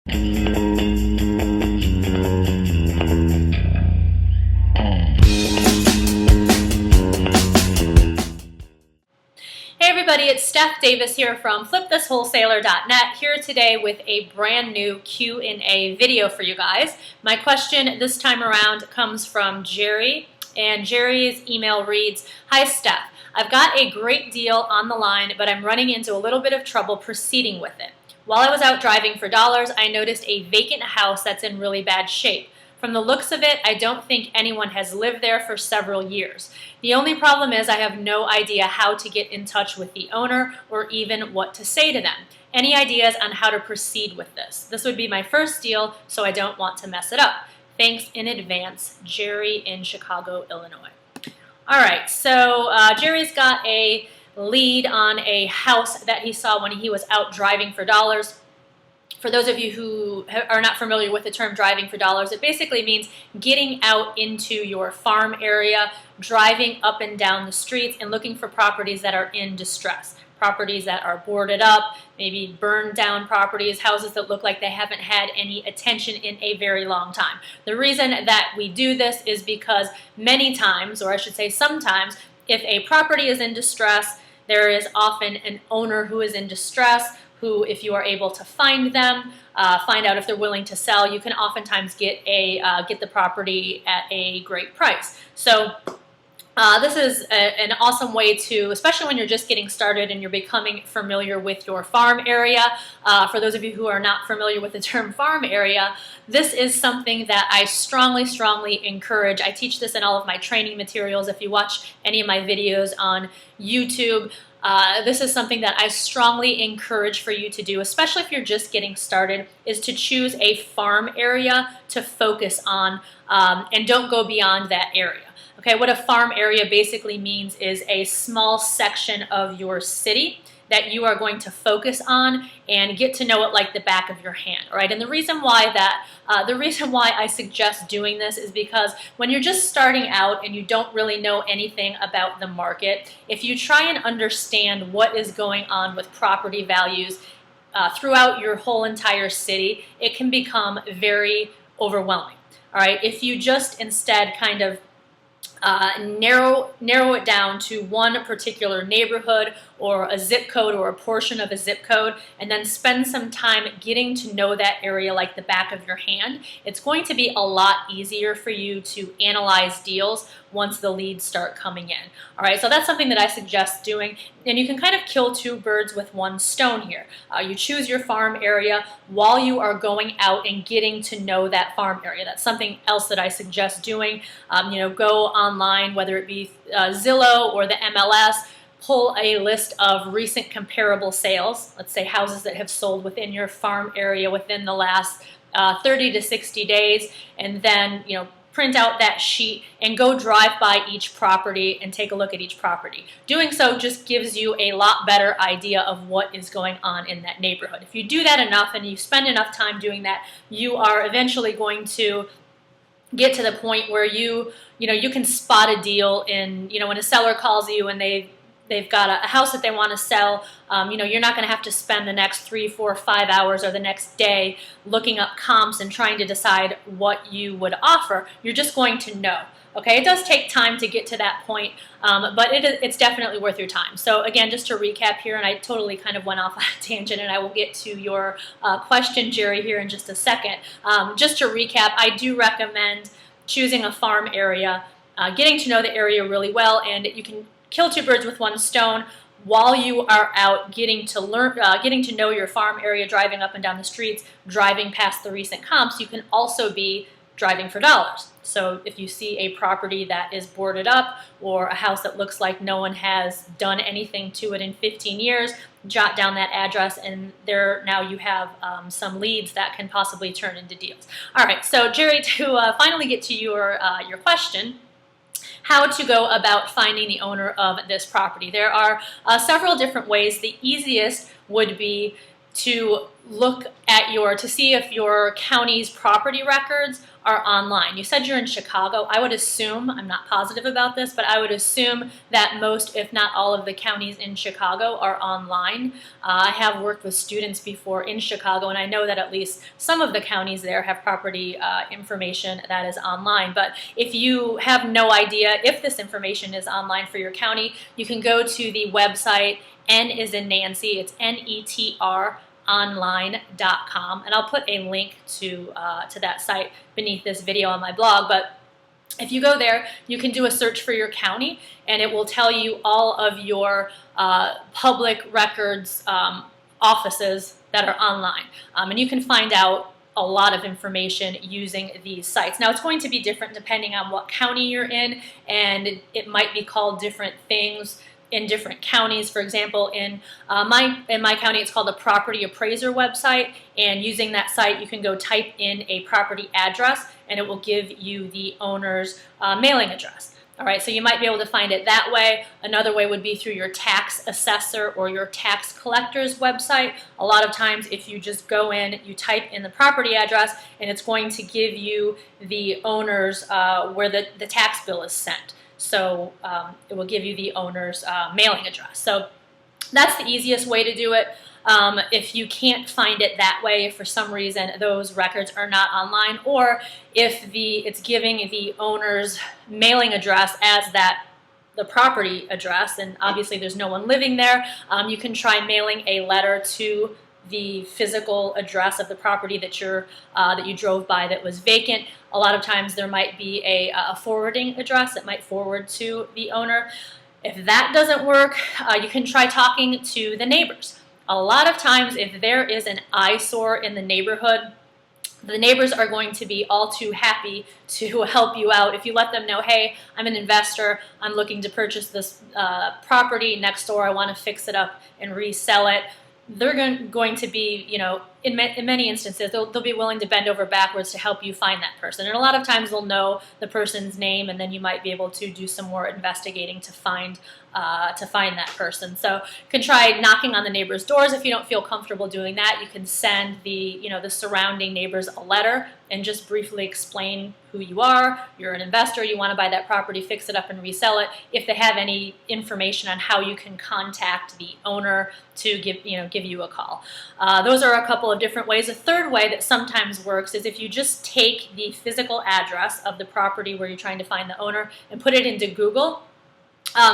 Hey everybody, it's Steph Davis here from flipthiswholesaler.net, here today with a brand new Q&A video for you guys. My question this time around comes from Jerry, and Jerry's email reads, "Hi Steph, I've got a great deal on the line, but I'm running into a little bit of trouble proceeding with it. While I was out driving for dollars, I noticed a vacant house that's in really bad shape. From the looks of it, I don't think anyone has lived there for several years. The only problem is I have no idea how to get in touch with the owner or even what to say to them. Any ideas on how to proceed with this? This would be my first deal, so I don't want to mess it up. Thanks in advance, Jerry in Chicago, Illinois." All right, so Jerry's got a lead on a house that he saw when he was out driving for dollars. For those of you who are not familiar with the term driving for dollars, it basically means getting out into your farm area, driving up and down the streets and looking for properties that are in distress. Properties that are boarded up, maybe burned down properties, houses that look like they haven't had any attention in a very long time. The reason that we do this is because many times, or I should say sometimes, if a property is in distress, there is often an owner who is in distress, who, if you are able to find them, find out if they're willing to sell, you can oftentimes get the property at a great price. So this is an awesome way to, especially when you're just getting started and you're becoming familiar with your farm area. For those of you who are not familiar with the term farm area, this is something that I strongly encourage. I teach this in all of my training materials. If you watch any of my videos on YouTube, this is something that I strongly encourage for you to do, especially if you're just getting started, is to choose a farm area to focus on and don't go beyond that area. Okay, what a farm area basically means is a small section of your city that you are going to focus on and get to know it like the back of your hand, all right? And the reason why I suggest doing this is because when you're just starting out and you don't really know anything about the market, if you try and understand what is going on with property values throughout your whole entire city, it can become very overwhelming, all right? If you just instead kind of narrow it down to one particular neighborhood or a zip code or a portion of a zip code, and then spend some time getting to know that area like the back of your hand, it's going to be a lot easier for you to analyze deals once the leads start coming in. All right, so that's something that I suggest doing, and you can kind of kill two birds with one stone here. You choose your farm area while you are going out and getting to know that farm area. That's something else that I suggest doing. Go online, whether it be Zillow or the MLS, pull a list of recent comparable sales, let's say houses that have sold within your farm area within the last 30 to 60 days, and then print out that sheet and go drive by each property and take a look at each property. Doing so just gives you a lot better idea of what is going on in that neighborhood. If you do that enough and you spend enough time doing that, you are eventually going to get to the point where you can spot a deal in, when a seller calls you and they've got a house that they want to sell, you're not going to have to spend the next 3, 4, 5 hours or the next day looking up comps and trying to decide what you would offer. You're just going to know. Okay, it does take time to get to that point, but it's definitely worth your time. So again, just to recap here, and I totally kind of went off on a tangent, and I will get to your question, Jerry, here in just a second. Just to recap, I do recommend choosing a farm area, getting to know the area really well, and you can kill two birds with one stone. While you are out getting to know your farm area, driving up and down the streets, driving past the recent comps, you can also be driving for dollars. So if you see a property that is boarded up or a house that looks like no one has done anything to it in 15 years, jot down that address, and there now you have some leads that can possibly turn into deals. All right, so Jerry, to finally get to your question, how to go about finding the owner of this property. There are several different ways. The easiest would be to look at to see if your county's property records are online. You said you're in Chicago. I would assume, I'm not positive about this, but I would assume that most, if not all of the counties in Chicago are online. I have worked with students before in Chicago, and I know that at least some of the counties there have property information that is online. But if you have no idea if this information is online for your county, you can go to the website N is in Nancy, it's NETR online.com, and I'll put a link to that site beneath this video on my blog. But if you go there, you can do a search for your county, and it will tell you all of your public records offices that are online, and you can find out a lot of information using these sites. Now, it's going to be different depending on what county you're in, and it might be called different things in different counties. For example, in my county, it's called the Property Appraiser website, and using that site, you can go type in a property address, and it will give you the owner's mailing address. All right, so you might be able to find it that way. Another way would be through your tax assessor or your tax collector's website. A lot of times, if you just go in, you type in the property address, and it's going to give you the owner's where the tax bill is sent. So it will give you the owner's mailing address. So that's the easiest way to do it. If you can't find it that way, if for some reason those records are not online, or if it's giving the owner's mailing address as the property address, and obviously there's no one living there, you can try mailing a letter to the physical address of the property that you drove by that was vacant. A lot of times there might be a forwarding address that might forward to the owner. If that doesn't work, you can try talking to the neighbors. A lot of times, if there is an eyesore in the neighborhood, the neighbors are going to be all too happy to help you out. If you let them know, hey, I'm an investor, I'm looking to purchase this property next door, I want to fix it up and resell it, they're going to be, in many instances, they'll be willing to bend over backwards to help you find that person. And a lot of times they'll know the person's name, and then you might be able to do some more investigating to find that person. So you can try knocking on the neighbors' doors. If you don't feel comfortable doing that, you can send the surrounding neighbors a letter and just briefly explain who you are. You're an investor, you want to buy that property, fix it up and resell it. If they have any information on how you can contact the owner to give you a call. Those are a couple of different ways. A third way that sometimes works is if you just take the physical address of the property where you're trying to find the owner and put it into Google.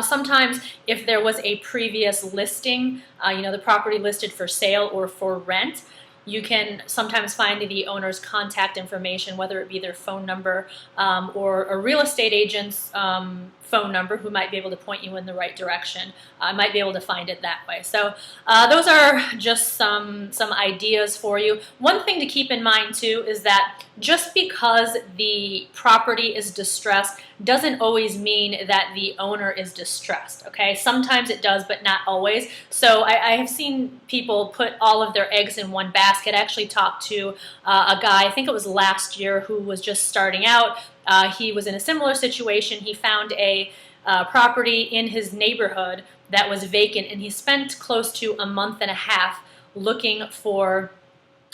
Sometimes if there was a previous listing, the property listed for sale or for rent, you can sometimes find the owner's contact information, whether it be their phone number or a real estate agent's phone number who might be able to point you in the right direction. I might be able to find it that way. So those are just some ideas for you. One thing to keep in mind too is that just because the property is distressed doesn't always mean that the owner is distressed, okay? Sometimes it does, but not always. So I have seen people put all of their eggs in one basket. I actually talked to a guy, I think it was last year, who was just starting out. He was in a similar situation. He found a property in his neighborhood that was vacant, and he spent close to a month and a half looking for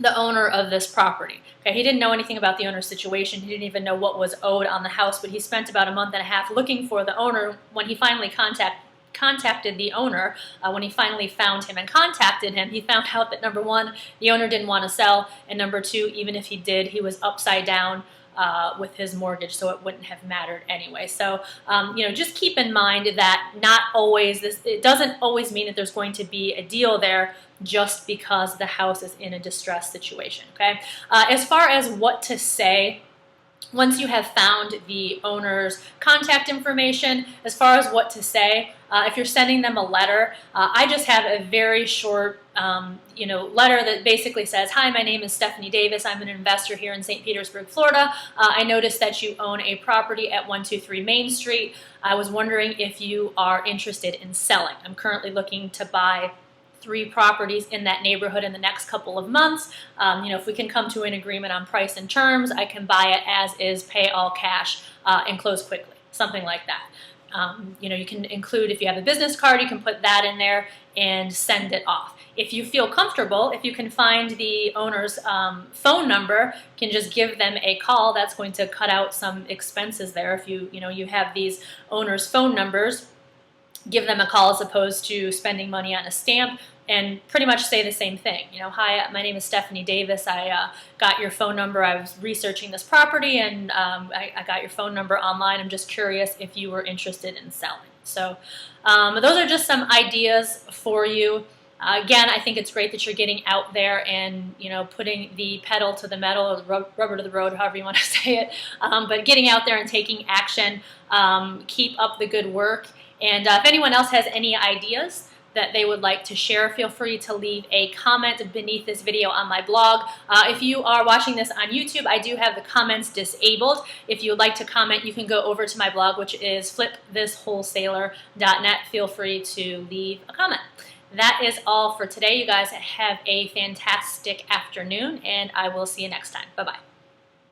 the owner of this property. Okay, he didn't know anything about the owner's situation. He didn't even know what was owed on the house, but he spent about a month and a half looking for the owner. When he finally contacted the owner, when he finally found him and contacted him, he found out that number one, the owner didn't want to sell, and number two, even if he did, he was upside down with his mortgage, so it wouldn't have mattered anyway. So, just keep in mind that not always it doesn't always mean that there's going to be a deal there just because the house is in a distressed situation, okay? As far as what to say, once you have found the owner's contact information, as far as what to say, if you're sending them a letter, I just have a very short letter that basically says, hi, my name is Stephanie Davis. I'm an investor here in St. Petersburg, Florida. I noticed that you own a property at 123 Main Street. I was wondering if you are interested in selling. I'm currently looking to buy 3 properties in that neighborhood in the next couple of months. If we can come to an agreement on price and terms, I can buy it as is, pay all cash, and close quickly, something like that. You can include, if you have a business card, you can put that in there and send it off. if you feel comfortable, if you can find the owner's phone number, you can just give them a call. That's going to cut out some expenses there. If you have these owners' phone numbers, give them a call as opposed to spending money on a stamp, and pretty much say the same thing. Hi, my name is Stephanie Davis. I got your phone number. I was researching this property, and I got your phone number online. I'm just curious if you were interested in selling. So those are just some ideas for you. Again, I think it's great that you're getting out there and putting the pedal to the metal, or the rubber to the road, however you want to say it. But getting out there and taking action. Keep up the good work. And if anyone else has any ideas that they would like to share, feel free to leave a comment beneath this video on my blog. If you are watching this on YouTube, I do have the comments disabled. If you would like to comment, you can go over to my blog, which is flipthiswholesaler.net. Feel free to leave a comment. That is all for today. You guys have a fantastic afternoon, and I will see you next time. Bye-bye.